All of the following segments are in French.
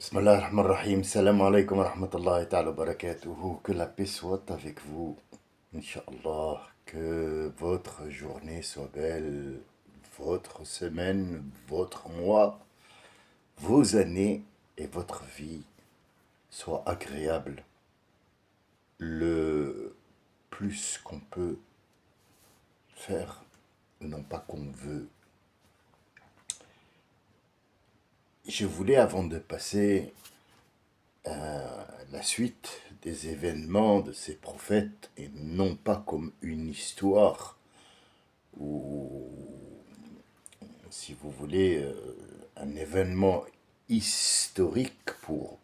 Bismillah ar-Rahman ar-Rahim. Salam alaikum wa rahmatullahi ta'ala wa barakatuhu. Que la paix soit avec vous. Inch'Allah. Que votre journée soit belle. Votre semaine, votre mois, vos années et votre vie soient agréables. Le plus qu'on peut faire, non pas qu'on veut. Je voulais, avant de passer la suite des événements de ces prophètes, et non pas comme une histoire ou, si vous voulez, un événement historique pour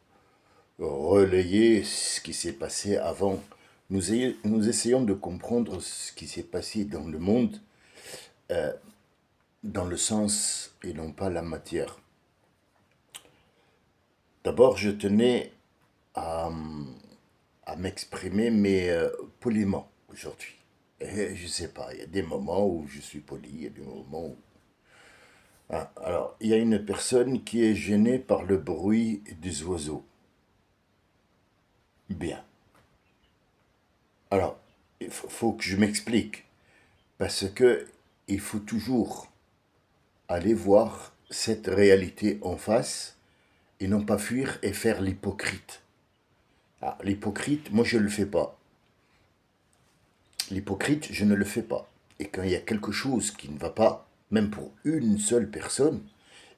relayer ce qui s'est passé avant. Nous essayons de comprendre ce qui s'est passé dans le monde dans le sens et non pas la matière. D'abord, je tenais à m'exprimer, mais poliment aujourd'hui. Et je sais pas, il y a des moments où je suis poli, il y a des moments où... Ah, alors, il y a une personne qui est gênée par le bruit des oiseaux. Bien. Alors, faut que je m'explique. Parce que il faut toujours aller voir cette réalité en face et non pas fuir et faire l'hypocrite. Ah, l'hypocrite, moi je ne le fais pas. L'hypocrite, je ne le fais pas. Et quand il y a quelque chose qui ne va pas, même pour une seule personne,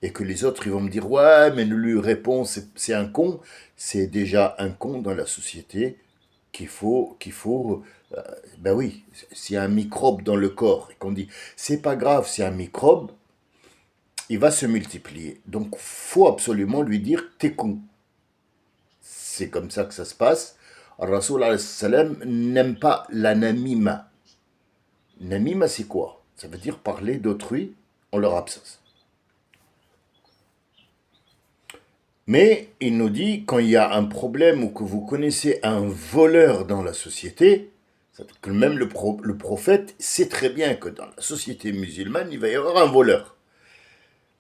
et que les autres ils vont me dire ouais mais ne lui réponds c'est un con, c'est déjà un con dans la société qu'il faut ben oui, s'il y a un microbe dans le corps et qu'on dit c'est pas grave, c'est un microbe, il va se multiplier. Donc faut absolument lui dire t'es con. C'est comme ça que ça se passe. Rasoul alayhi salam n'aime pas l'anamima. Namima, c'est quoi? Ça veut dire parler d'autrui en leur absence. Mais il nous dit, quand il y a un problème ou que vous connaissez un voleur dans la société, que même le prophète sait très bien que dans la société musulmane, il va y avoir un voleur.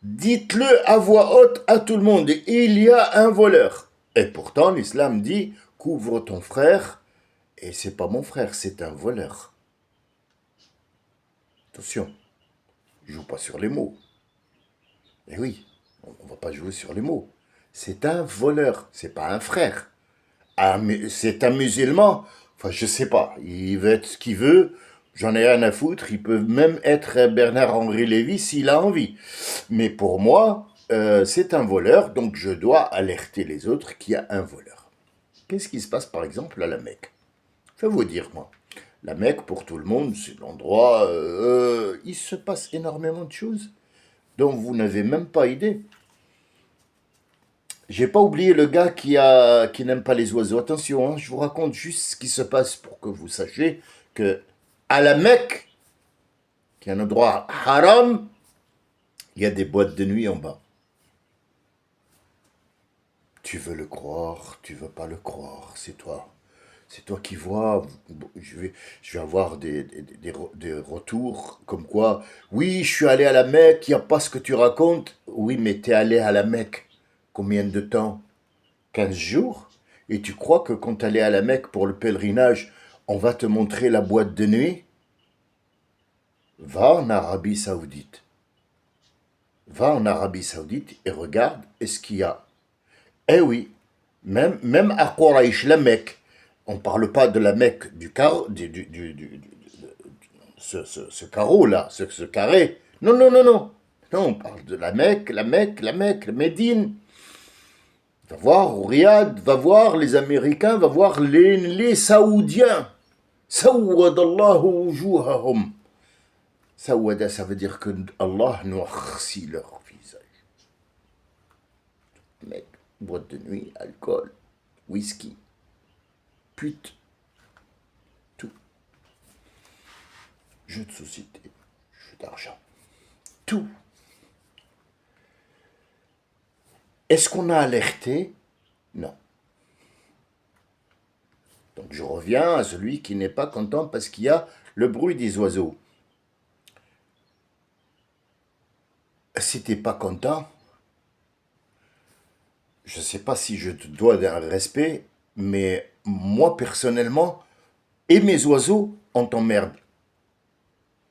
Dites-le à voix haute à tout le monde, il y a un voleur. Et pourtant, l'islam dit, couvre ton frère, et c'est pas mon frère, c'est un voleur. Attention, je joue pas sur les mots. Eh oui, on va pas jouer sur les mots. C'est un voleur, c'est pas un frère. C'est un musulman, enfin je sais pas, il veut être ce qu'il veut, j'en ai rien à foutre, il peut même être Bernard-Henri Lévy s'il a envie. Mais pour moi, c'est un voleur, donc je dois alerter les autres qu'il y a un voleur. Qu'est-ce qui se passe par exemple à la Mecque? Je vais vous dire moi. La Mecque, pour tout le monde, c'est l'endroit... il se passe énormément de choses dont vous n'avez même pas idée. J'ai pas oublié le gars qui n'aime pas les oiseaux. Attention, hein, je vous raconte juste ce qui se passe pour que vous sachiez que à la Mecque, qui est un endroit haram, il y a des boîtes de nuit en bas. Tu veux le croire, tu veux pas le croire, c'est toi. C'est toi qui vois. Je vais avoir des retours comme quoi, oui, je suis allé à la Mecque, il n'y a pas ce que tu racontes. Oui, mais t'es allé à la Mecque. Combien de temps? 15 jours, et tu crois que quand tu allais à la Mecque pour le pèlerinage, on va te montrer la boîte de nuit? Va en Arabie Saoudite. Va en Arabie Saoudite et regarde est-ce qu'il y a. Eh oui, même à Quraysh, la Mecque, on ne parle pas de la Mecque du carreau, ce carreau-là, ce carré. Non, non, non, non. Non, on parle de la Mecque, la Médine. Va voir Riyad, va voir les Américains, va voir les Saoudiens. Saouadallahu wujuhahum. Saouada, ça veut dire que Allah noircit leur visage. Mec, boîte de nuit, alcool, whisky, pute, tout. Jeux de société, jeux d'argent, tout. Est-ce qu'on a alerté? Non. Donc je reviens à celui qui n'est pas content parce qu'il y a le bruit des oiseaux. Si t'es pas content, je ne sais pas si je te dois un respect, mais moi personnellement, et mes oiseaux, on t'emmerde.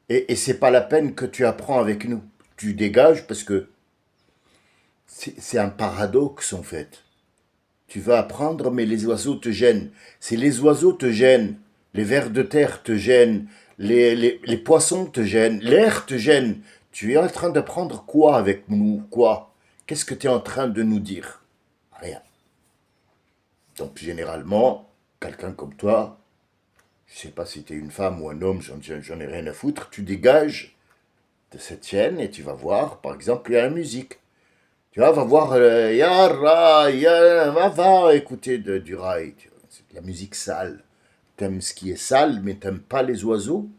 Et c'est pas la peine que tu apprends avec nous. Tu dégages parce que c'est un paradoxe en fait. Tu vas apprendre, mais les oiseaux te gênent. Si les oiseaux te gênent, les vers de terre te gênent, les poissons te gênent, l'air te gêne, tu es en train d'apprendre quoi avec nous? Quoi? Qu'est-ce que tu es en train de nous dire? Rien. Donc généralement, quelqu'un comme toi, je ne sais pas si tu es une femme ou un homme, j'en ai rien à foutre, tu dégages de cette chaîne et tu vas voir, par exemple, il y a la musique. Tu vois, va voir Yara, va écouter du rail. C'est de la musique sale. T'aimes ce qui est sale, mais t'aimes pas les oiseaux.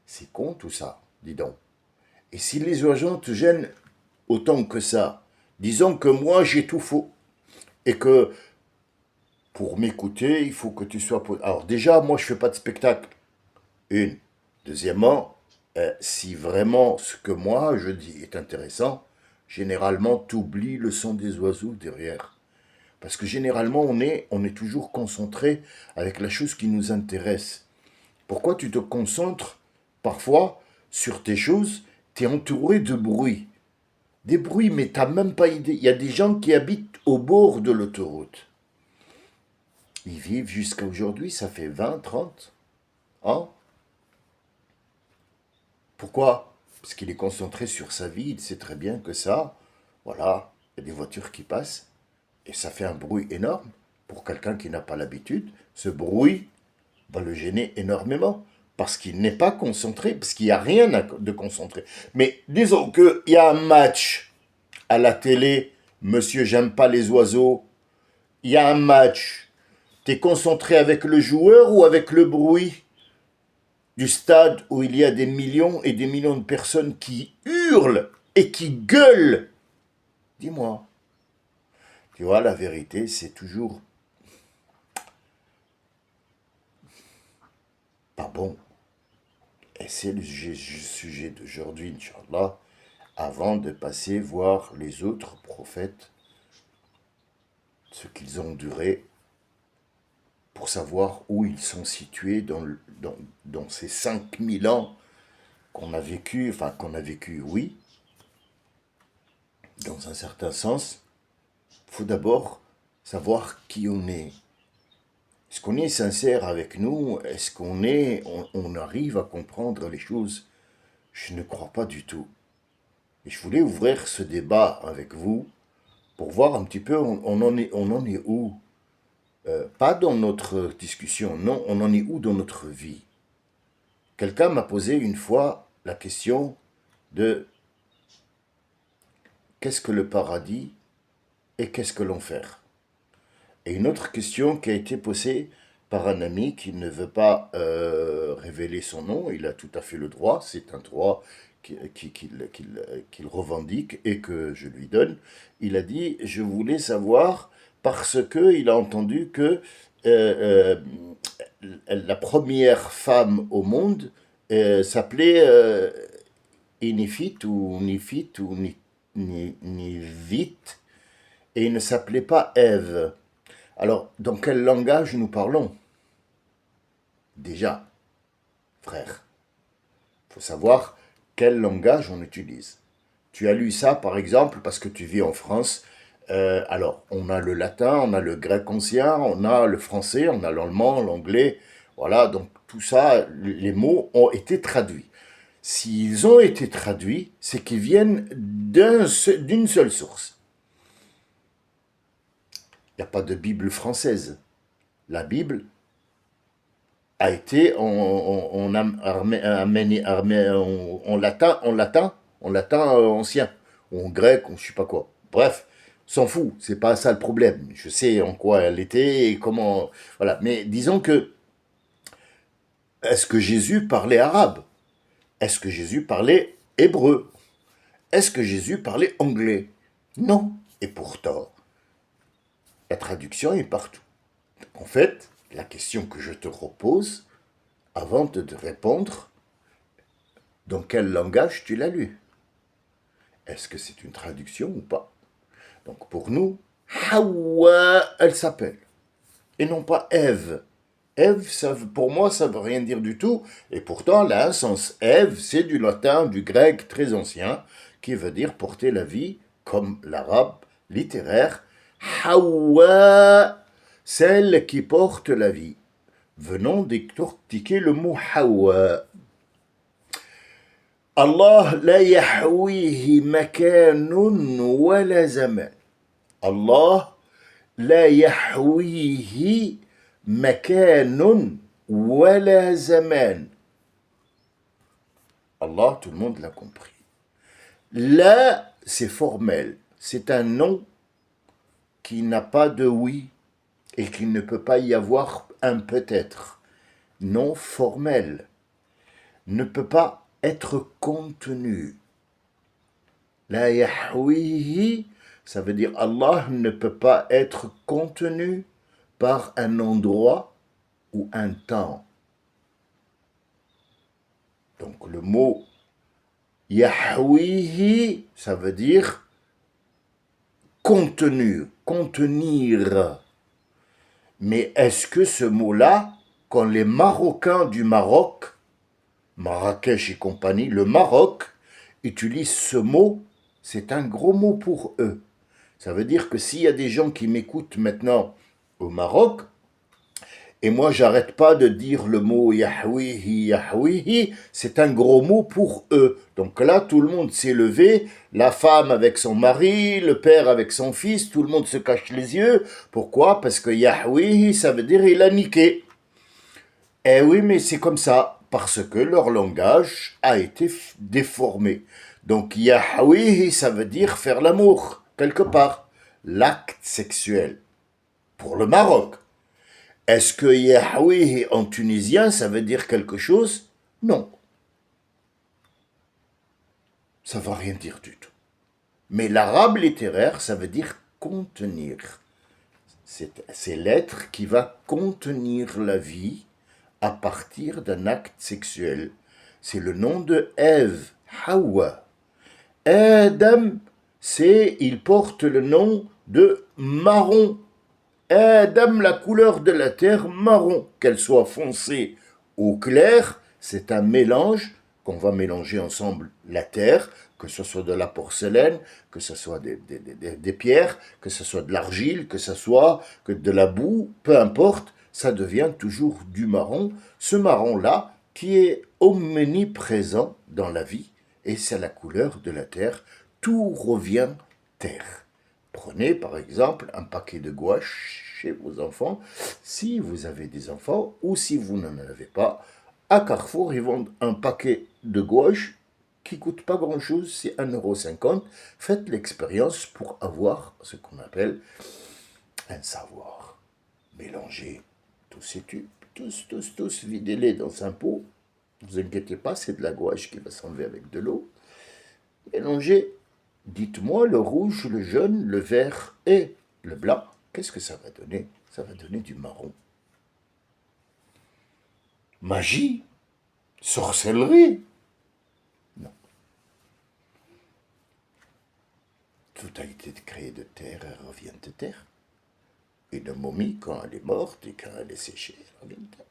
C'est con tout ça, dis donc. Et si les oiseaux te gênent autant que ça, disons que moi j'ai tout faux. Et que pour m'écouter, il faut que tu sois... Alors déjà, moi je fais pas de spectacle. Une. Deuxièmement, si vraiment ce que moi je dis est intéressant, généralement t'oublies le son des oiseaux derrière. Parce que généralement, on est toujours concentré avec la chose qui nous intéresse. Pourquoi tu te concentres parfois sur tes choses? Tu es entouré de bruit. Des bruits, mais tu n'as même pas idée. Il y a des gens qui habitent au bord de l'autoroute. Ils vivent jusqu'à aujourd'hui, ça fait 20, 30 ans. Pourquoi? Parce qu'il est concentré sur sa vie, il sait très bien que ça, voilà, il y a des voitures qui passent, et ça fait un bruit énorme. Pour quelqu'un qui n'a pas l'habitude, ce bruit va le gêner énormément parce qu'il n'est pas concentré, parce qu'il n'y a rien de concentré. Mais disons qu'il y a un match à la télé, monsieur, j'aime pas les oiseaux, il y a un match, tu es concentré avec le joueur ou avec le bruit du stade où il y a des millions et des millions de personnes qui hurlent et qui gueulent? Dis-moi. Tu vois, la vérité, c'est toujours pas bon. Et c'est le sujet d'aujourd'hui, Inch'Allah, avant de passer voir les autres prophètes, ce qu'ils ont duré, pour savoir où ils sont situés dans ces 5000 ans qu'on a vécu, oui, dans un certain sens. Il faut d'abord savoir qui on est. Est-ce qu'on est sincère avec nous? Est-ce on arrive à comprendre les choses? Je ne crois pas du tout. Et je voulais ouvrir ce débat avec vous pour voir un petit peu on en est où. Pas dans notre discussion, non, on en est où dans notre vie. Quelqu'un m'a posé une fois la question de qu'est-ce que le paradis et qu'est-ce que l'enfer. Et une autre question qui a été posée par un ami qui ne veut pas révéler son nom, il a tout à fait le droit, c'est un droit qu'il revendique et que je lui donne. Il a dit, je voulais savoir, parce qu'il a entendu que la première femme au monde s'appelait Inifit ou Nifit ou Nivit, et il ne s'appelait pas Ève. Alors, dans quel langage nous parlons? Déjà, frère, il faut savoir quel langage on utilise. Tu as lu ça, par exemple, parce que tu vis en France. Alors, on a le latin, on a le grec ancien, on a le français, on a l'allemand, l'anglais. Voilà, donc tout ça, les mots ont été traduits. S'ils ont été traduits, c'est qu'ils viennent d'une seule source. Il n'y a pas de Bible française. La Bible a été en latin ancien, ou en grec, ou je sais pas quoi. Bref, s'en fout, c'est pas ça le problème. Je sais en quoi elle était et comment. Voilà, mais disons que, est-ce que Jésus parlait arabe? Est-ce que Jésus parlait hébreu? Est-ce que Jésus parlait anglais? Non. Et pourtant, la traduction est partout. En fait, la question que je te repose, avant de te répondre, dans quel langage tu l'as lu? Est-ce que c'est une traduction ou pas? Donc pour nous, Hawa, elle s'appelle. Et non pas Ève. Ève, pour moi, ça ne veut rien dire du tout. Et pourtant, là, un sens. Ève, c'est du latin, du grec très ancien, qui veut dire porter la vie, comme l'arabe littéraire. Hawa, celle qui porte la vie. Venons décortiquer le mot Hawa. Allah la yahwihi makanun wala zaman. Allah la yahwihi makanun wala zaman. Allah, tout le monde l'a compris. Là, c'est formel. C'est un nom qui n'a pas de oui et qu'il ne peut pas y avoir un peut-être. Non formel. Ne peut pas être contenu. La yahwihi, ça veut dire Allah ne peut pas être contenu par un endroit ou un temps. Donc le mot yahwihi, ça veut dire contenu, contenir. Mais est-ce que ce mot-là, quand les Marocains du Maroc, Marrakech et compagnie, le Maroc, utilisent ce mot, c'est un gros mot pour eux. Ça veut dire que s'il y a des gens qui m'écoutent maintenant au Maroc, et moi j'arrête pas de dire le mot Yahwihi, Yahwihi, c'est un gros mot pour eux. Donc là, tout le monde s'est levé, la femme avec son mari, le père avec son fils, tout le monde se cache les yeux. Pourquoi? Parce que Yahwihi, ça veut dire il a niqué. Eh oui, mais c'est comme ça, parce que leur langage a été déformé. Donc Yahwihi, ça veut dire faire l'amour, quelque part. L'acte sexuel. Pour le Maroc. Est-ce que Yahwihi en tunisien, ça veut dire quelque chose? Non. Ça ne veut rien dire du tout. Mais l'arabe littéraire, ça veut dire contenir. C'est l'être qui va contenir la vie à partir d'un acte sexuel. C'est le nom de Ève, Hawa. Adam, il porte le nom de marron. Adam, la couleur de la terre, marron. Qu'elle soit foncée ou claire, c'est un mélange qu'on va mélanger ensemble la terre, que ce soit de la porcelaine, que ce soit des pierres, que ce soit de l'argile, que ce soit que de la boue, peu importe, ça devient toujours du marron. Ce marron-là qui est omniprésent dans la vie, et c'est la couleur de la terre. Tout revient terre. Prenez par exemple un paquet de gouache chez vos enfants, si vous avez des enfants ou si vous n'en avez pas. À Carrefour, ils vendent un paquet de gouache qui ne coûte pas grand-chose, c'est 1,50 €. Faites l'expérience pour avoir ce qu'on appelle un savoir. Mélangez tous ces tubes, tous, videz-les dans un pot. Ne vous inquiétez pas, c'est de la gouache qui va s'enlever avec de l'eau. Mélangez. Dites-moi le rouge, le jaune, le vert et le blanc. Qu'est-ce que ça va donner? Ça va donner du marron. Magie? Sorcellerie? Non. Tout a été créé de terre, elle revient de terre. Une momie, quand elle est morte et quand elle est séchée, elle revient de terre.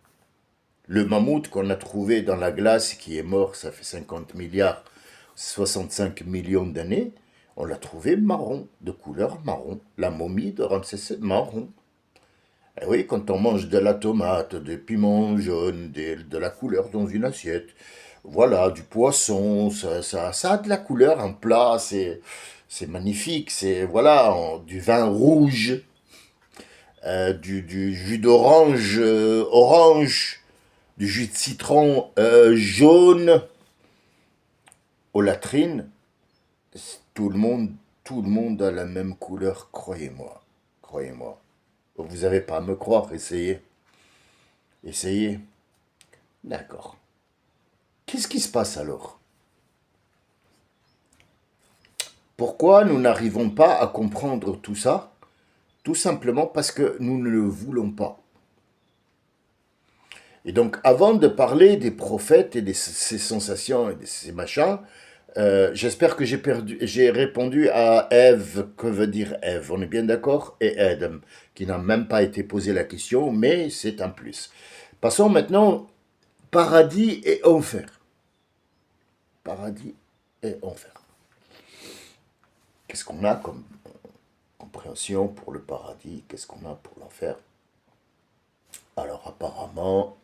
Le mammouth qu'on a trouvé dans la glace, qui est mort, ça fait 50 milliards, 65 millions d'années, on l'a trouvé marron, de couleur marron. La momie de Ramsès, marron. Et oui, quand on mange de la tomate, des piments jaunes, de la couleur dans une assiette, voilà, du poisson, ça a de la couleur, un plat, c'est magnifique, c'est, voilà, du vin rouge, du jus d'orange orange, du jus de citron jaune, aux latrines, tout le monde a la même couleur, croyez-moi, croyez-moi. Vous n'avez pas à me croire, essayez. Essayez. D'accord. Qu'est-ce qui se passe alors? Pourquoi nous n'arrivons pas à comprendre tout ça? Tout simplement parce que nous ne le voulons pas. Et donc, avant de parler des prophètes et de ces sensations et de ces machins, J'espère que j'ai répondu à Ève. Que veut dire Ève? On est bien d'accord? Et Adam, qui n'a même pas été posé la question, mais c'est un plus. Passons maintenant paradis et enfer. Paradis et enfer. Qu'est-ce qu'on a comme compréhension pour le paradis? Qu'est-ce qu'on a pour l'enfer? Alors apparemment,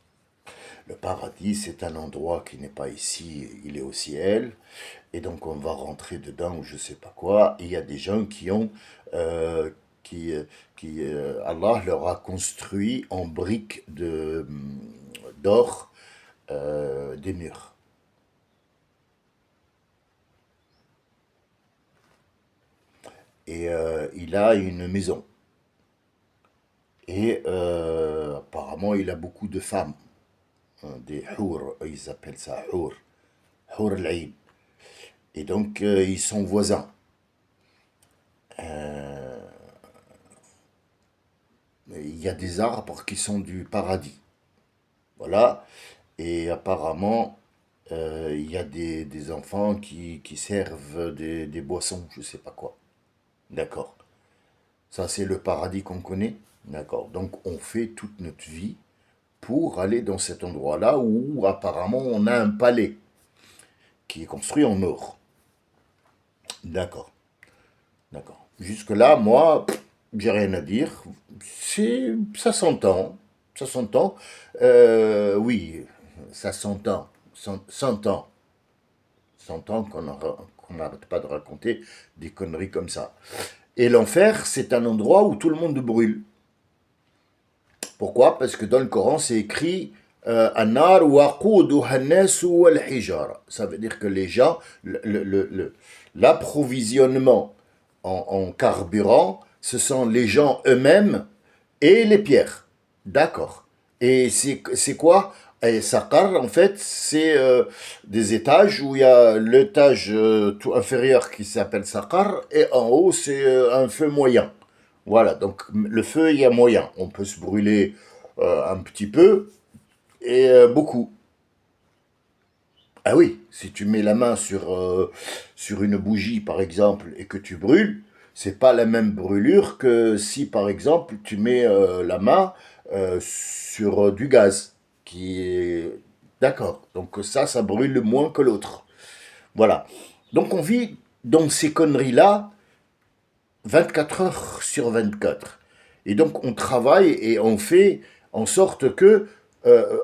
le paradis, c'est un endroit qui n'est pas ici, il est au ciel. Et donc on va rentrer dedans ou je sais pas quoi. Et il y a des gens qui ont, euh, qui, Allah leur a construit en briques d'or des murs. Et il a une maison. Et apparemment, il a beaucoup de femmes, hein, des hour, ils appellent ça hour al-ain. Et donc, ils sont voisins. Euh, il y a des arbres qui sont du paradis. Voilà. Et apparemment, il y a des enfants qui servent des boissons, je sais pas quoi. D'accord. Ça, c'est le paradis qu'on connaît. D'accord. Donc, on fait toute notre vie pour aller dans cet endroit-là où apparemment on a un palais qui est construit en or. D'accord. D'accord. Jusque-là, moi, j'ai rien à dire. Ça s'entend. Ça s'entend. Oui, ça s'entend. 100 ans. 100 ans qu'on n'arrête pas de raconter des conneries comme ça. Et l'enfer, c'est un endroit où tout le monde brûle. Pourquoi? Parce que dans le Coran, c'est écrit Anar waquduha an-nas wal-hijara. Ça veut dire que les gens, l'approvisionnement en carburant, ce sont les gens eux-mêmes et les pierres. D'accord. Et c'est quoi? Et Saqar, en fait, c'est des étages où il y a l'étage tout inférieur qui s'appelle Saqar et en haut, c'est un feu moyen. Voilà, donc le feu, il y a moyen. On peut se brûler un petit peu et beaucoup. Ah oui, si tu mets la main sur une bougie, par exemple, et que tu brûles, c'est pas la même brûlure que si, par exemple, tu mets la main sur du gaz, qui est... D'accord. Donc ça brûle moins que l'autre. Voilà. Donc on vit dans ces conneries-là 24 heures sur 24. Et donc on travaille et on fait en sorte que,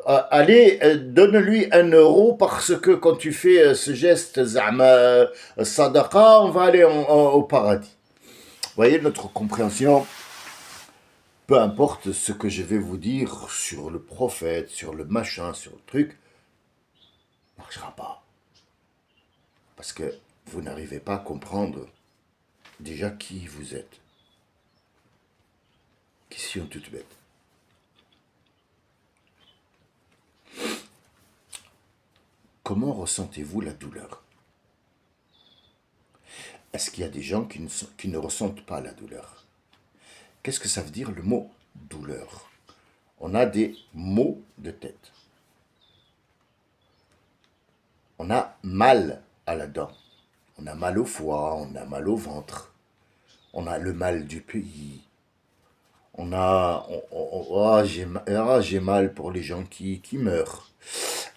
allez, donne-lui 1 euro parce que quand tu fais ce geste, zama, sadaqa, on va aller au paradis. Vous voyez notre compréhension, peu importe ce que je vais vous dire sur le prophète, sur le machin, sur le truc, ne marchera pas. Parce que vous n'arrivez pas à comprendre déjà qui vous êtes. Question toute bête. Comment ressentez-vous la douleur? Est-ce qu'il y a des gens qui ne ressentent pas la douleur? Qu'est-ce que ça veut dire le mot douleur? On a des maux de tête. On a mal à la dent. On a mal au foie, on a mal au ventre. On a le mal du pays. J'ai mal pour les gens qui meurent.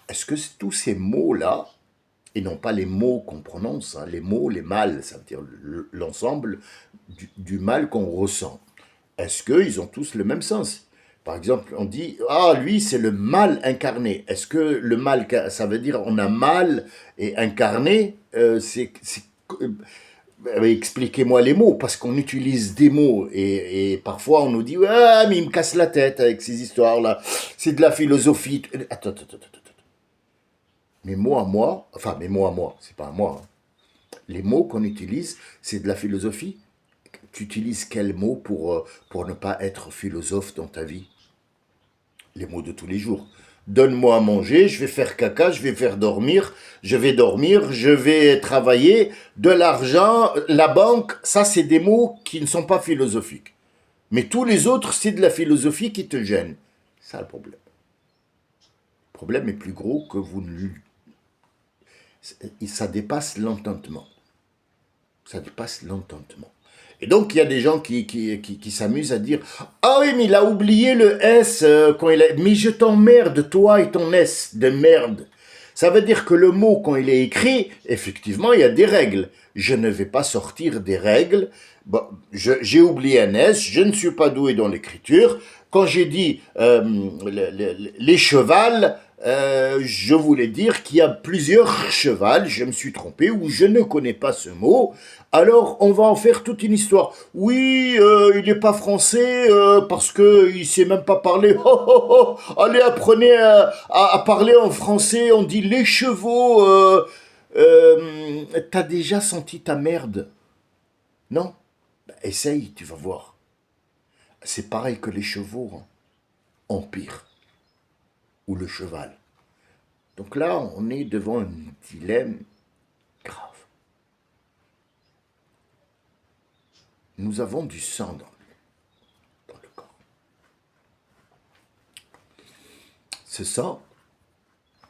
Est-ce que tous ces mots-là, et non pas les mots qu'on prononce, hein, les mots, les mal, ça veut dire l'ensemble du mal qu'on ressent, est-ce qu'ils ont tous le même sens? Par exemple, on dit, ah, lui, c'est le mal incarné. Est-ce que le mal, ça veut dire on a mal et incarné, expliquez-moi les mots, parce qu'on utilise des mots et parfois on nous dit, ah, mais il me casse la tête avec ces histoires-là. C'est de la philosophie. Attends, attends, attends, attends. Mes mots à moi, enfin mes mots à moi, c'est pas à moi, hein. Les mots qu'on utilise, c'est de la philosophie. Tu utilises quels mots pour ne pas être philosophe dans ta vie? Les mots de tous les jours. Donne-moi à manger, je vais faire caca, je vais faire dormir, je vais travailler, de l'argent, la banque, ça c'est des mots qui ne sont pas philosophiques. Mais tous les autres, c'est de la philosophie qui te gêne. C'est ça le problème. Le problème est plus gros que vous ne... Ça dépasse l'entendement. Ça dépasse l'entendement. Et donc, il y a des gens qui s'amusent à dire « Ah oui, mais il a oublié le S quand il a... Mais je t'emmerde, toi et ton S de merde !» Ça veut dire que le mot, quand il est écrit, effectivement, il y a des règles. Je ne vais pas sortir des règles. Bon, j'ai oublié un S, je ne suis pas doué dans l'écriture. Quand j'ai dit les chevals, je voulais dire qu'il y a plusieurs chevals, je me suis trompé, ou je ne connais pas ce mot. Alors, on va en faire toute une histoire. Oui, il n'est pas français parce qu'il ne sait même pas parler. Oh, oh, oh. Allez, apprenez à parler en français. On dit les chevaux. T'as déjà senti ta merde? Non? Ben, essaye, tu vas voir. C'est pareil que les chevaux, hein. Empire. Ou le cheval. Donc là, on est devant un dilemme grave. Nous avons du sang dans le corps. Ce sang,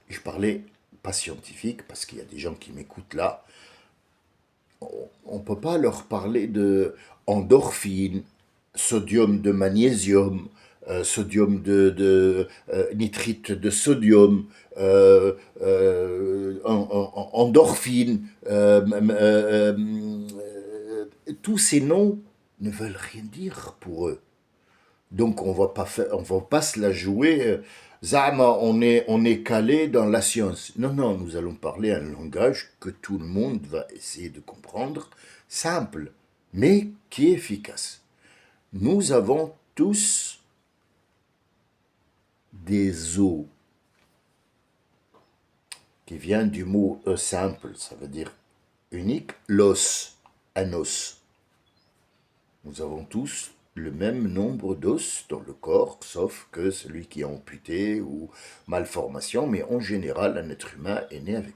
je parlais pas scientifique parce qu'il y a des gens qui m'écoutent là, on ne peut pas leur parler de endorphine, sodium de magnésium, sodium de nitrite de sodium, endorphine, tous ces noms ne veulent rien dire pour eux. Donc on va pas se la jouer. Zama, on est calé dans la science. Non, non, nous allons parler un langage que tout le monde va essayer de comprendre, simple, mais qui est efficace. Nous avons tous des os, qui vient du mot simple, ça veut dire unique, l'os, un os. Nous avons tous le même nombre d'os dans le corps, sauf que celui qui est amputé ou malformation, mais en général, un être humain est né avec.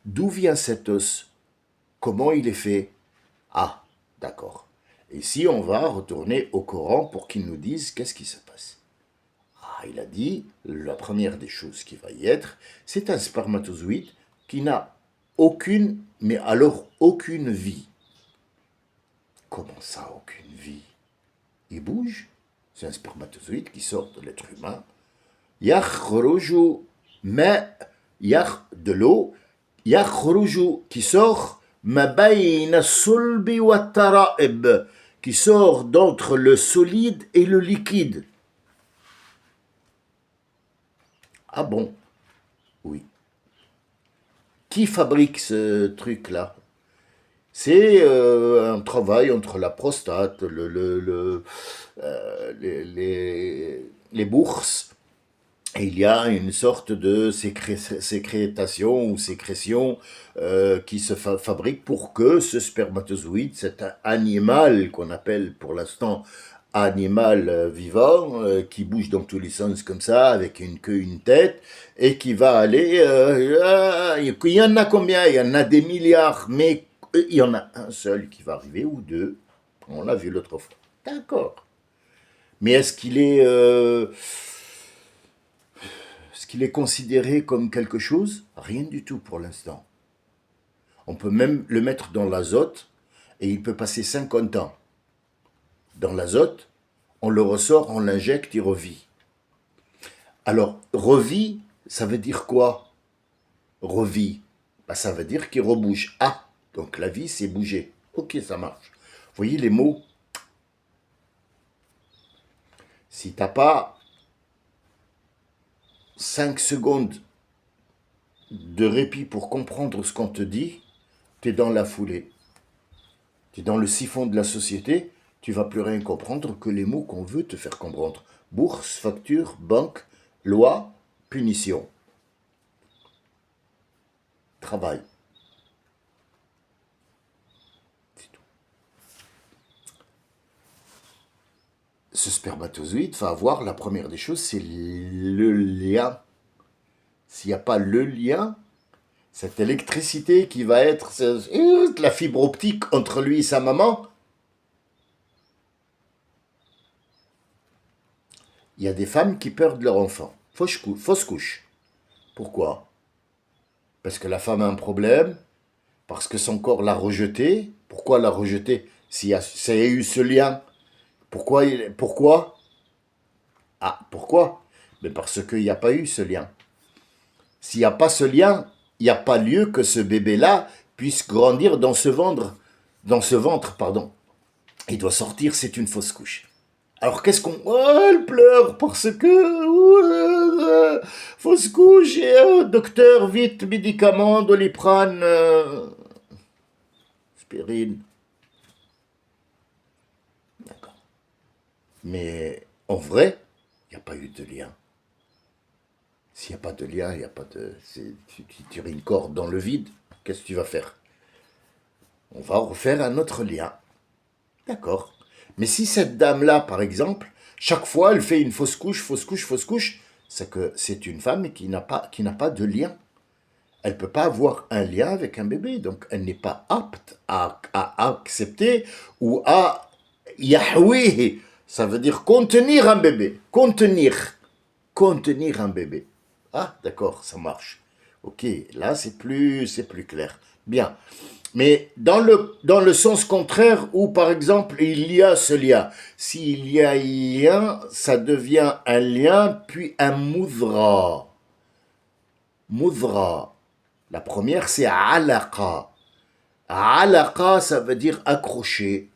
D'où vient cet os? Comment il est fait? Ah, d'accord. Et si on va retourner au Coran pour qu'il nous dise qu'est-ce qui se passe? Ah, il a dit, la première des choses qui va y être, c'est un spermatozoïde qui n'a aucune, mais alors aucune vie. Comment ça, aucune vie? Il bouge, c'est un spermatozoïde qui sort de l'être humain. Yakhruju ma de l'eau, yakhruju qui sort ma bayna sulbi wa tara'ib, qui sort d'entre le solide et le liquide. Ah bon? Oui. Qui fabrique ce truc-là? C'est un travail entre la prostate, les bourses, et il y a une sorte de sécrétation ou sécrétion qui se fabrique pour que ce spermatozoïde, cet animal qu'on appelle pour l'instant animal vivant, qui bouge dans tous les sens comme ça, avec une queue, une tête, et qui va aller... il y en a combien? Il y en a des milliards, mais il y en a un seul qui va arriver, ou deux. On l'a vu l'autre fois. D'accord. Mais est-ce qu'il est considéré comme quelque chose? Rien du tout pour l'instant. On peut même le mettre dans l'azote et il peut passer 50 ans. Dans l'azote, on le ressort, on l'injecte, il revit. Alors, revit, ça veut dire quoi? Revit, ça veut dire qu'il rebouge. Ah, donc la vie, c'est bouger. Ok, ça marche. Vous voyez les mots? Si t'as pas 5 secondes de répit pour comprendre ce qu'on te dit, tu es dans la foulée. Tu es dans le siphon de la société, tu vas plus rien comprendre que les mots qu'on veut te faire comprendre. Bourse, facture, banque, loi, punition. Travail. C'est tout. Ce spermatozoïde va avoir, la première des choses, c'est le lien. S'il n'y a pas le lien, cette électricité qui va être la fibre optique entre lui et sa maman, il y a des femmes qui perdent leur enfant. Fausse couche. Pourquoi? Parce que la femme a un problème, parce que son corps l'a rejeté. Pourquoi l'a rejeté? S'il y a eu ce lien, pourquoi? Ah, pourquoi? Mais parce qu'il n'y a pas eu ce lien. S'il n'y a pas ce lien, il n'y a pas lieu que ce bébé-là puisse grandir dans ce ventre, pardon. Il doit sortir, c'est une fausse couche. Alors qu'est-ce qu'on... Oh, elle pleure parce que... fausse couche, et, docteur, vite, médicaments, Doliprane, aspirine. D'accord. Mais en vrai, il n'y a pas eu de lien. S'il n'y a pas de lien, il n'y a pas de... Tu tires une corde dans le vide, qu'est-ce que tu vas faire? On va refaire un autre lien. D'accord. Mais si cette dame-là, par exemple, chaque fois, elle fait une fausse couche, fausse couche, fausse couche, c'est que c'est une femme qui n'a pas de lien. Elle ne peut pas avoir un lien avec un bébé. Donc, elle n'est pas apte à accepter ou à yahouih. Ça veut dire contenir un bébé. Contenir un bébé. Ah, d'accord, ça marche. Ok, là, c'est plus clair. Bien. Mais dans le sens contraire, où par exemple il y a ce lien, s'il y a un lien, ça devient un lien, puis un moudra. Moudra. La première, c'est alaqa. Alaqa, ça veut dire accrocher.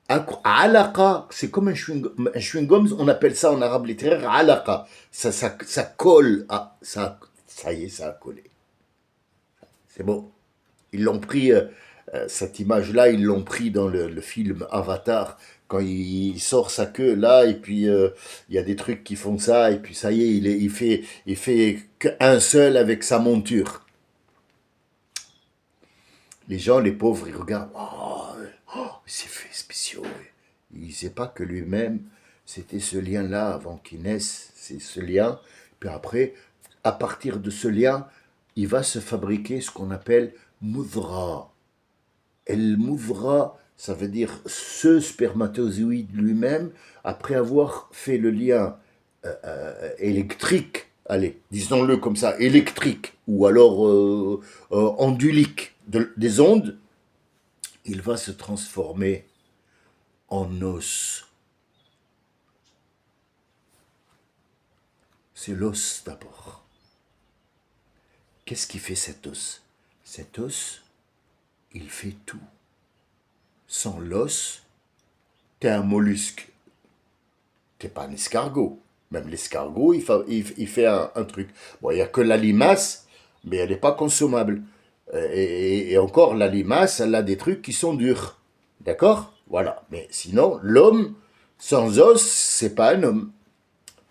Alaqa, c'est comme un chewing-gum, on appelle ça en arabe littéraire alaqa. Ça colle. Ah, ça y est, ça a collé. C'est bon. Ils l'ont pris, cette image-là, ils l'ont pris dans le film Avatar, quand il sort sa queue là, et puis il y a des trucs qui font ça, et puis ça y est, il fait qu'un seul avec sa monture. Les gens, les pauvres, ils regardent, c'est fait spéciaux. Il ne sait pas que lui-même, c'était ce lien-là avant qu'il naisse, c'est ce lien. Puis après, à partir de ce lien, il va se fabriquer ce qu'on appelle moudra. El mouvra, ça veut dire ce spermatozoïde lui-même, après avoir fait le lien électrique, allez, disons-le comme ça, électrique, ou alors ondulique des ondes, il va se transformer en os. C'est l'os d'abord. Qu'est-ce qui fait cet os? Cet os, il fait tout. Sans l'os, t'es un mollusque. T'es pas un escargot. Même l'escargot, il fait un truc. Bon, il n'y a que la limace, mais elle n'est pas consommable. Et encore, la limace, elle a des trucs qui sont durs. D'accord? Voilà. Mais sinon, l'homme, sans os, c'est pas un homme.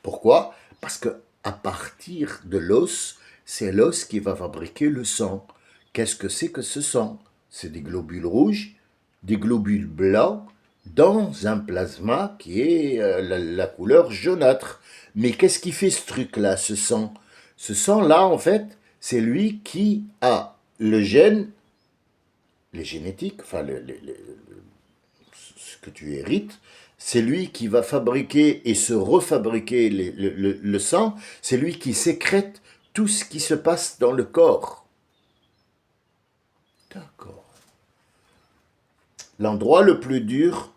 Pourquoi? Parce que à partir de l'os, c'est l'os qui va fabriquer le sang. Qu'est-ce que c'est que ce sang? C'est des globules rouges, des globules blancs, dans un plasma qui est la couleur jaunâtre. Mais qu'est-ce qui fait ce truc-là, ce sang? Ce sang-là, en fait, c'est lui qui a le gène, les génétiques, enfin ce que tu hérites, c'est lui qui va fabriquer et se refabriquer le sang, c'est lui qui sécrète tout ce qui se passe dans le corps. D'accord. L'endroit le plus dur,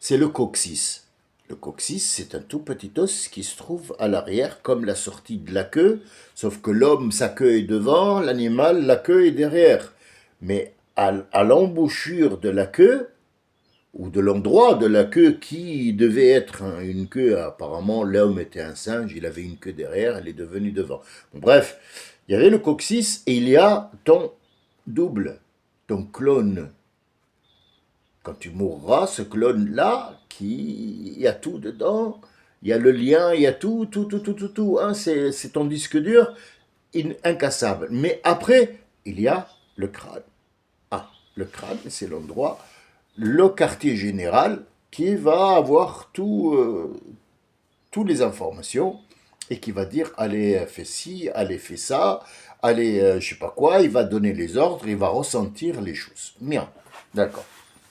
c'est le coccyx. Le coccyx, c'est un tout petit os qui se trouve à l'arrière, comme la sortie de la queue, sauf que l'homme, sa queue est devant, l'animal, la queue est derrière. Mais à l'embouchure de la queue, ou de l'endroit de la queue qui devait être une queue, apparemment l'homme était un singe, il avait une queue derrière, elle est devenue devant. Bon, bref, il y avait le coccyx et il y a ton double, ton clone. Quand tu mourras, ce clone-là, il y a tout dedans, il y a le lien, il y a tout, hein, c'est ton disque dur, incassable. Mais après, il y a le crâne. Ah, le crâne, c'est l'endroit, le quartier général qui va avoir toutes les informations et qui va dire allez fais ci, allez fais ça, allez je sais pas quoi, il va donner les ordres, il va ressentir les choses. Bien, d'accord.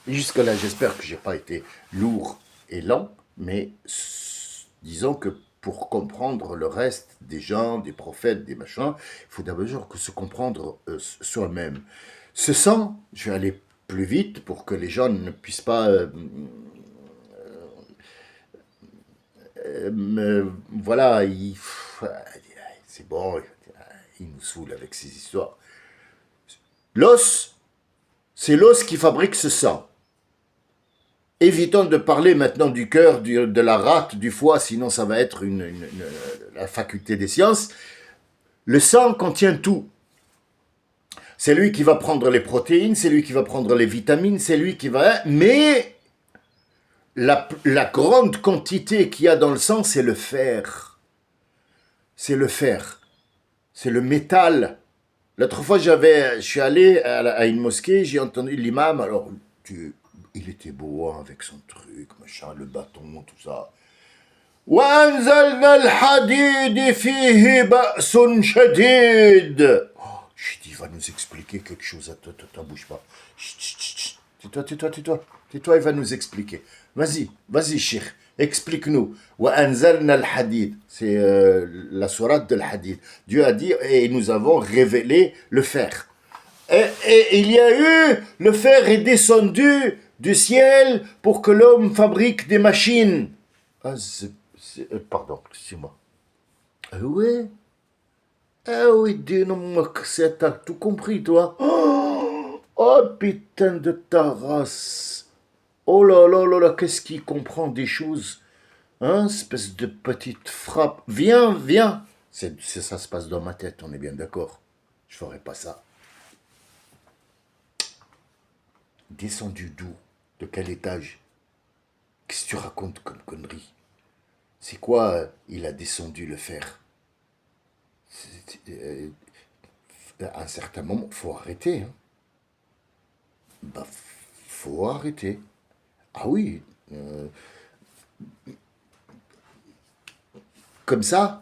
Jusque-là, j'espère que j'ai pas été lourd et lent, mais disons que pour comprendre le reste des gens, des prophètes, des machins, il faut d'abord que se comprendre soi-même. Ce sang, je vais aller plus vite pour que les gens ne puissent pas voilà, c'est bon, il nous saoule avec ces histoires. L'os, c'est l'os qui fabrique ce sang. Évitons de parler maintenant du cœur, de la rate, du foie, sinon ça va être la faculté des sciences. Le sang contient tout. C'est lui qui va prendre les protéines, c'est lui qui va prendre les vitamines, c'est lui qui va... Mais la grande quantité qu'il y a dans le sang, c'est le fer. C'est le fer. C'est le métal. L'autre fois, je suis allé à une mosquée, j'ai entendu l'imam, alors il était beau hein, avec son truc, machin, le bâton, tout ça. وأنزلنا الحديد فيه بأس شديد. Je dis, il va nous expliquer quelque chose. Attends, bouge pas. Tais-toi, il va nous expliquer. Vas-y, Cheikh, explique-nous. وأنزلنا الحديد. C'est la sourate de l'Hadid. Dieu a dit, et nous avons révélé le fer. Et il y a eu, le fer est descendu du ciel pour que l'homme fabrique des machines. Ah, pardon, excuse-moi. Ah ouais? Ah oui, dis-moi que t'as tout compris, toi. Oh, putain de ta race. Oh là là là là, qu'est-ce qu'il comprend des choses? Hein, espèce de petite frappe. Viens. Ça se passe dans ma tête, on est bien d'accord. Je ferai pas ça. Descendu d'où? De quel étage? Qu'est-ce que tu racontes comme connerie? C'est quoi, il a descendu le fer? À un certain moment, faut arrêter. Hein. Bah, faut arrêter. Ah oui. Comme ça,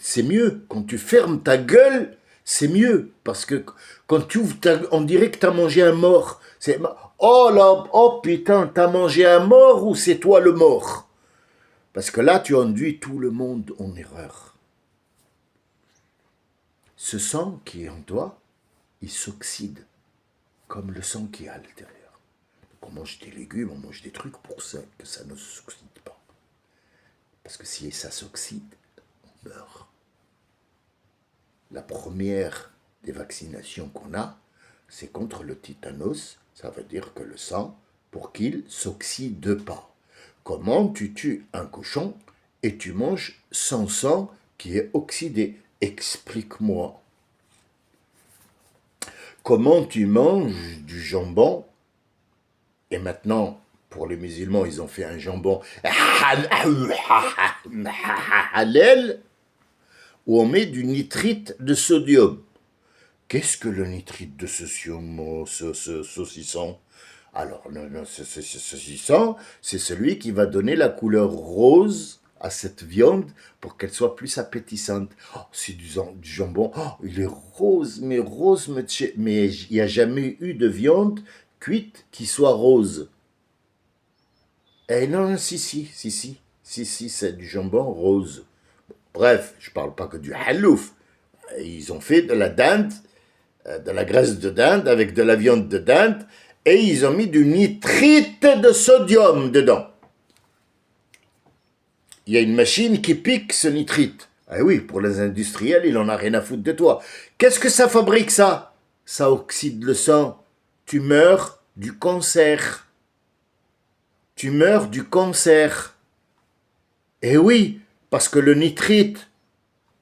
c'est mieux. Quand tu fermes ta gueule, c'est mieux. Parce que quand tu ouvres on dirait que tu as mangé un mort. Oh là, oh putain, t'as mangé un mort ou c'est toi le mort? Parce que là, tu induis tout le monde en erreur. Ce sang qui est en toi, il s'oxyde comme le sang qui est à l'intérieur. Donc on mange des légumes, on mange des trucs pour ça, que ça ne s'oxyde pas. Parce que si ça s'oxyde, on meurt. La première des vaccinations qu'on a, c'est contre le tétanos. Ça veut dire que le sang, pour qu'il ne s'oxyde pas. Comment tu tues un cochon et tu manges son sang qui est oxydé? Explique-moi. Comment tu manges du jambon? Et maintenant, pour les musulmans, ils ont fait un jambon halal où on met du nitrite de sodium. Qu'est-ce que le nitrite de sodium, ce saucisson? Alors, ce saucisson, c'est celui qui va donner la couleur rose à cette viande pour qu'elle soit plus appétissante. Oh, c'est du jambon, oh, il est rose, mais il n'y a jamais eu de viande cuite qui soit rose. Eh non, si, c'est du jambon rose. Bref, je ne parle pas que du halouf. Ils ont fait de la dinde, de la graisse de dinde avec de la viande de dinde, et ils ont mis du nitrite de sodium dedans. Il y a une machine qui pique ce nitrite. Ah oui, pour les industriels, il en a rien à foutre de toi. Qu'est-ce que ça fabrique, ça? Ça oxyde le sang. Tu meurs du cancer. Tu meurs du cancer. Eh oui, parce que le nitrite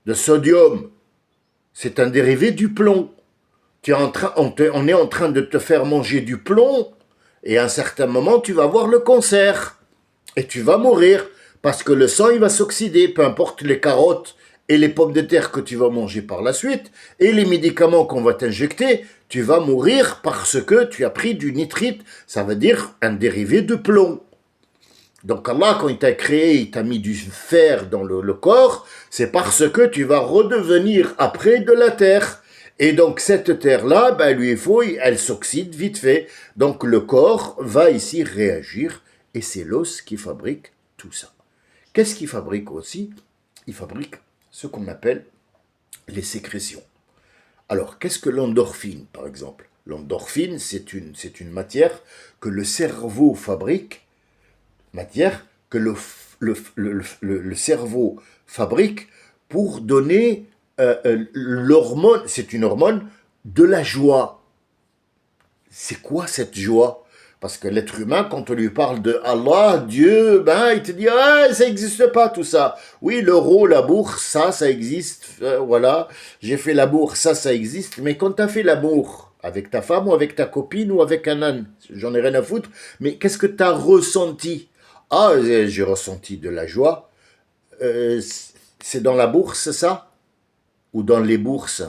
de sodium, c'est un dérivé du plomb. On est en train de te faire manger du plomb et à un certain moment, tu vas avoir le cancer et tu vas mourir parce que le sang, il va s'oxyder, peu importe les carottes et les pommes de terre que tu vas manger par la suite et les médicaments qu'on va t'injecter, tu vas mourir parce que tu as pris du nitrite, ça veut dire un dérivé de plomb. Donc Allah, quand il t'a créé, il t'a mis du fer dans le corps, c'est parce que tu vas redevenir après de la terre. Et donc cette terre-là, elle s'oxyde vite fait. Donc le corps va ici réagir et c'est l'os qui fabrique tout ça. Qu'est-ce qui fabrique aussi? il fabrique ce qu'on appelle les sécrétions. Alors, qu'est-ce que l'endorphine, par exemple? L'endorphine, c'est une matière que le cerveau fabrique, matière que le cerveau fabrique pour donner l'hormone, c'est une hormone de la joie. C'est quoi cette joie? Parce que l'être humain, quand on lui parle de Allah, Dieu, ben, il te dit, ah, ça n'existe pas tout ça. Oui, l'euro, la bourse, ça existe, voilà. J'ai fait la bourse, ça existe. Mais quand tu as fait l'amour avec ta femme ou avec ta copine ou avec un âne, j'en ai rien à foutre, mais qu'est-ce que tu as ressenti? Ah, j'ai ressenti de la joie. Euh, c'est dans la bourse, ça? Ou dans les bourses?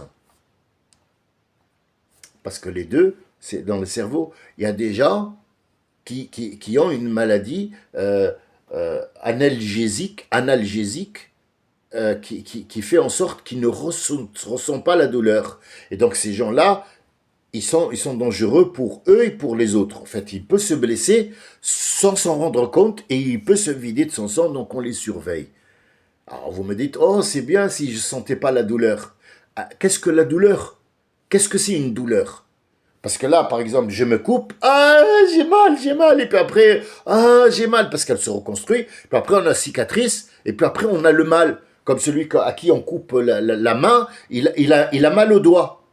Parce que les deux, c'est dans le cerveau. Il y a des gens qui ont une maladie analgésique qui fait en sorte qu'ils ne ressentent pas la douleur. Et donc ces gens-là, ils sont dangereux pour eux et pour les autres. En fait, il peut se blesser sans s'en rendre compte et il peut se vider de son sang, donc on les surveille. Alors vous me dites, oh c'est bien si je ne sentais pas la douleur. Ah, qu'est-ce que la douleur? Qu'est-ce que c'est une douleur? Parce que là, par exemple, je me coupe, ah, j'ai mal, et puis après, ah, j'ai mal, parce qu'elle se reconstruit, puis après on a cicatrice, et puis après on a le mal, comme celui à qui on coupe la main, il a mal au doigt.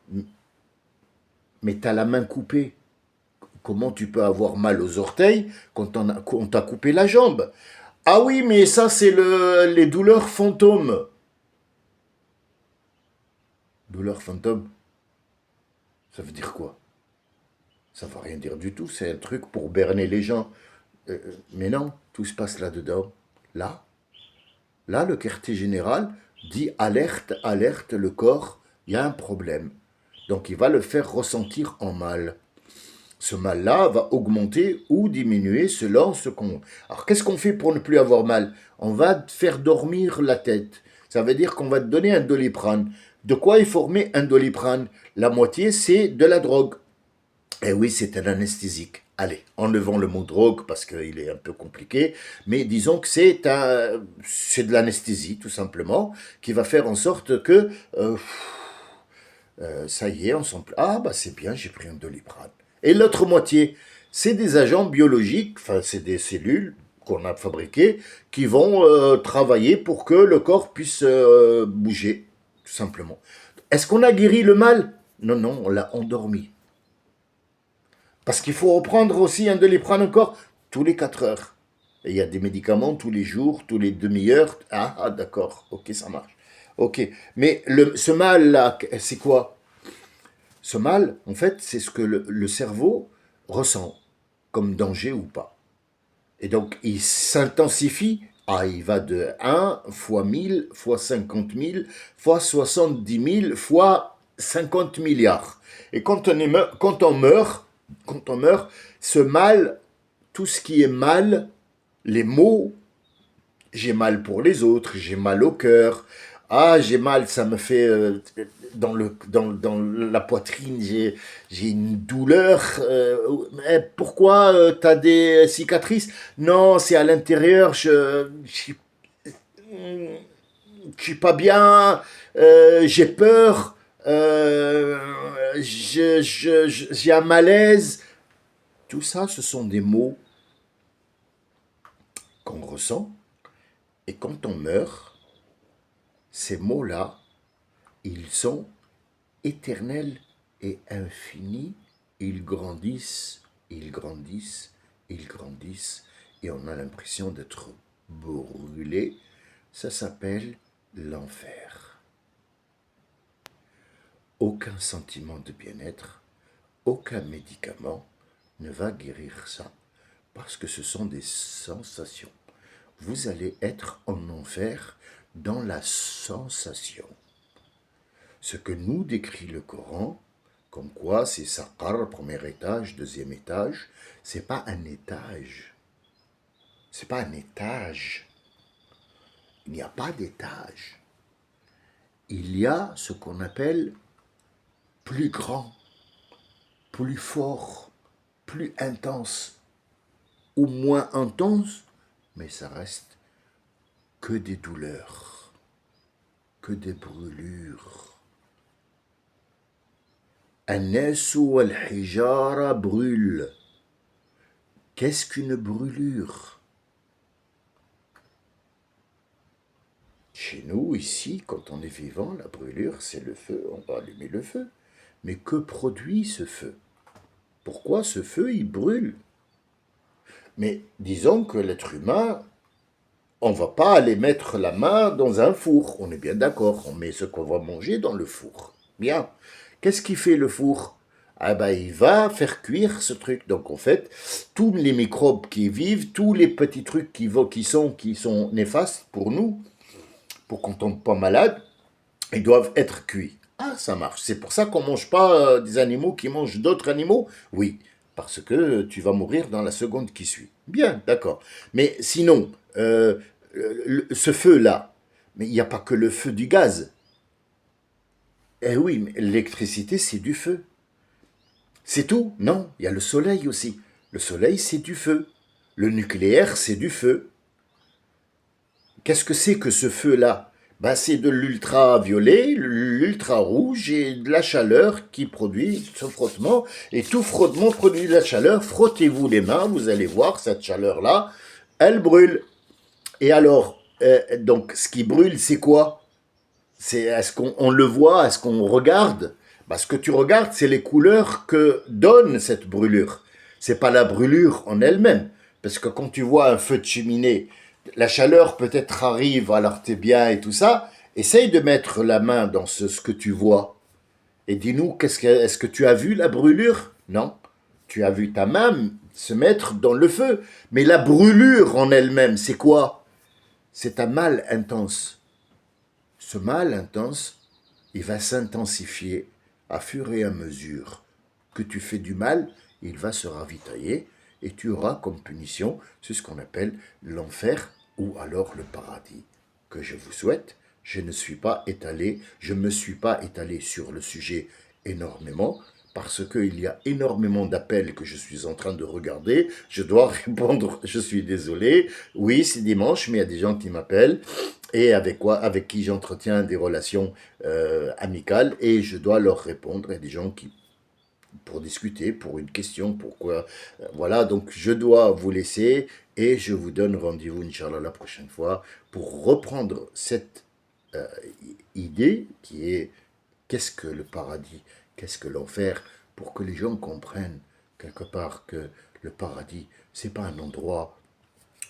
Mais tu as la main coupée. Comment tu peux avoir mal aux orteils quand on t'a coupé la jambe? Ah oui, mais ça c'est les douleurs fantômes. Douleurs fantômes, ça veut dire quoi? Ça ne veut rien dire du tout, c'est un truc pour berner les gens. Mais non, tout se passe là-dedans. Là, là, le quartier général dit alerte, alerte, le corps, il y a un problème. Donc il va le faire ressentir en mal. Ce mal-là va augmenter ou diminuer selon ce qu'on... Alors qu'est-ce qu'on fait pour ne plus avoir mal? On va te faire dormir la tête. Ça veut dire qu'on va te donner un Doliprane. De quoi est formé un Doliprane? La moitié, c'est de la drogue. Eh oui, c'est un anesthésique. Allez, enlevons le mot drogue parce qu'il est un peu compliqué, mais disons que c'est de l'anesthésie tout simplement qui va faire en sorte que ça y est, on sent ah bah c'est bien, j'ai pris un Doliprane. Et l'autre moitié, c'est des agents biologiques, enfin c'est des cellules qu'on a fabriquées qui vont travailler pour que le corps puisse bouger tout simplement. Est-ce qu'on a guéri le mal? Non, non, on l'a endormi. Parce qu'il faut reprendre aussi un Doliprane encore tous les 4 heures. Et il y a des médicaments tous les jours, tous les demi-heures. Ah, d'accord, ok, ça marche. Ok, mais ce mal-là, c'est quoi? Ce mal, en fait, c'est ce que le cerveau ressent comme danger ou pas. Et donc, il s'intensifie. Ah, il va de 1 fois 1000 fois 50 000 fois 70 000 fois 50 milliards. Et quand on meurt, ce mal, tout ce qui est mal, les maux, j'ai mal pour les autres, j'ai mal au cœur, ah, j'ai mal, ça me fait dans la poitrine, j'ai une douleur. Pourquoi tu as des cicatrices? Non, c'est à l'intérieur, je suis pas bien, j'ai peur, j'ai un malaise. Tout ça, ce sont des mots qu'on ressent. Et quand on meurt, ces mots-là, ils sont éternels et infinis. Ils grandissent, ils grandissent, ils grandissent. Et on a l'impression d'être brûlé. Ça s'appelle l'enfer. Aucun sentiment de bien-être, aucun médicament ne va guérir ça. Parce que ce sont des sensations. Vous allez être en enfer dans la sensation. Ce que nous décrit le Coran, comme quoi c'est Saqar, premier étage, deuxième étage, c'est pas un étage. C'est pas un étage. Il n'y a pas d'étage. Il y a ce qu'on appelle plus grand, plus fort, plus intense, ou moins intense, mais ça reste que des douleurs. que des brûlures. An-nasu wal-hijara brûle. Qu'est-ce qu'une brûlure? Chez nous, ici, quand on est vivant, la brûlure, c'est le feu, on va allumer le feu. Mais que produit ce feu? Pourquoi ce feu, il brûle? Mais disons que l'être humain, on ne va pas aller mettre la main dans un four, on est bien d'accord, on met ce qu'on va manger dans le four. Bien. Qu'est-ce qui fait le four? Ah ben, il va faire cuire ce truc. Donc en fait, tous les microbes qui vivent, tous les petits trucs qui sont néfastes pour nous, pour qu'on ne tombe pas malade, ils doivent être cuits. Ah, ça marche. C'est pour ça qu'on ne mange pas des animaux qui mangent d'autres animaux? Oui, parce que tu vas mourir dans la seconde qui suit. Bien, d'accord. Mais sinon, ce feu-là, mais il n'y a pas que le feu du gaz. Eh oui, mais l'électricité, c'est du feu. C'est tout? Non, il y a le soleil aussi. Le soleil, c'est du feu. Le nucléaire, c'est du feu. Qu'est-ce que c'est que ce feu-là? Ben, c'est de l'ultraviolet, l'ultra-rouge et de la chaleur qui produit ce frottement. Et tout frottement produit de la chaleur. Frottez-vous les mains, vous allez voir cette chaleur-là, elle brûle. Et alors, donc, ce qui brûle, c'est quoi? Est-ce qu'on le voit? Est-ce qu'on regarde? Ce que tu regardes, c'est les couleurs que donne cette brûlure. C'est pas la brûlure en elle-même. Parce que quand tu vois un feu de cheminée, la chaleur peut-être arrive, alors t'es bien et tout ça. Essaye de mettre la main dans ce que tu vois. Et dis-nous, est-ce que tu as vu la brûlure? Non. Tu as vu ta main se mettre dans le feu. Mais la brûlure en elle-même, c'est quoi? C'est un mal intense. Ce mal intense, il va s'intensifier à fur et à mesure que tu fais du mal, il va se ravitailler et tu auras comme punition, c'est ce qu'on appelle l'enfer ou alors le paradis. Que je vous souhaite, je ne me suis pas étalé sur le sujet énormément, parce qu'il y a énormément d'appels que je suis en train de regarder. Je dois répondre, je suis désolé. Oui, c'est dimanche, mais il y a des gens qui m'appellent et avec qui j'entretiens des relations amicales et je dois leur répondre. Il y a des gens qui, pour discuter, pour une question, pourquoi. Voilà, donc je dois vous laisser et je vous donne rendez-vous, Inch'Allah, la prochaine fois pour reprendre cette idée qui est qu'est-ce que le paradis, qu'est-ce que l'enfer, pour que les gens comprennent quelque part que le paradis, c'est pas un endroit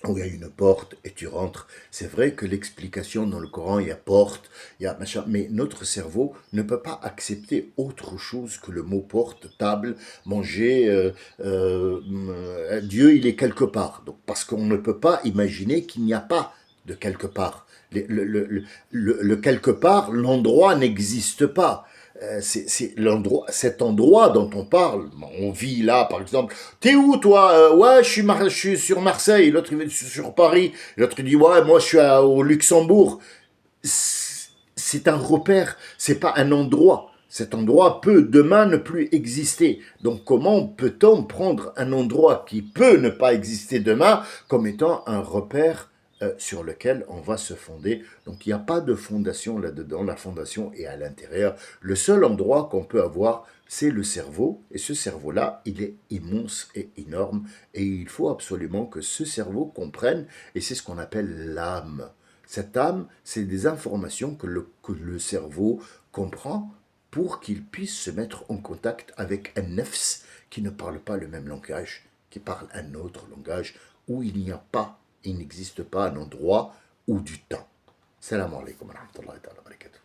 où il y a une porte et tu rentres. C'est vrai que l'explication dans le Coran, il y a porte, il y a machin, mais notre cerveau ne peut pas accepter autre chose que le mot porte, table, manger. Dieu, il est quelque part. Donc, parce qu'on ne peut pas imaginer qu'il n'y a pas de quelque part. Le quelque part, l'endroit n'existe pas. C'est l'endroit, cet endroit dont on parle. On vit là, par exemple. T'es où, toi? Ouais, je suis sur Marseille. L'autre, il est sur Paris. L'autre, il dit, ouais, moi, je suis au Luxembourg. C'est un repère, c'est pas un endroit. Cet endroit peut demain ne plus exister. Donc comment peut-on prendre un endroit qui peut ne pas exister demain comme étant un repère sur lequel on va se fonder? Donc il n'y a pas de fondation là-dedans, la fondation est à l'intérieur. Le seul endroit qu'on peut avoir, c'est le cerveau, et ce cerveau-là, il est immense et énorme, et il faut absolument que ce cerveau comprenne, et c'est ce qu'on appelle l'âme. Cette âme, c'est des informations que le cerveau comprend pour qu'il puisse se mettre en contact avec un nefs qui ne parle pas le même langage, qui parle un autre langage, où il n'existe pas un endroit ou du temps. Salam alaikum wa rahmatullahi wa barakatuh.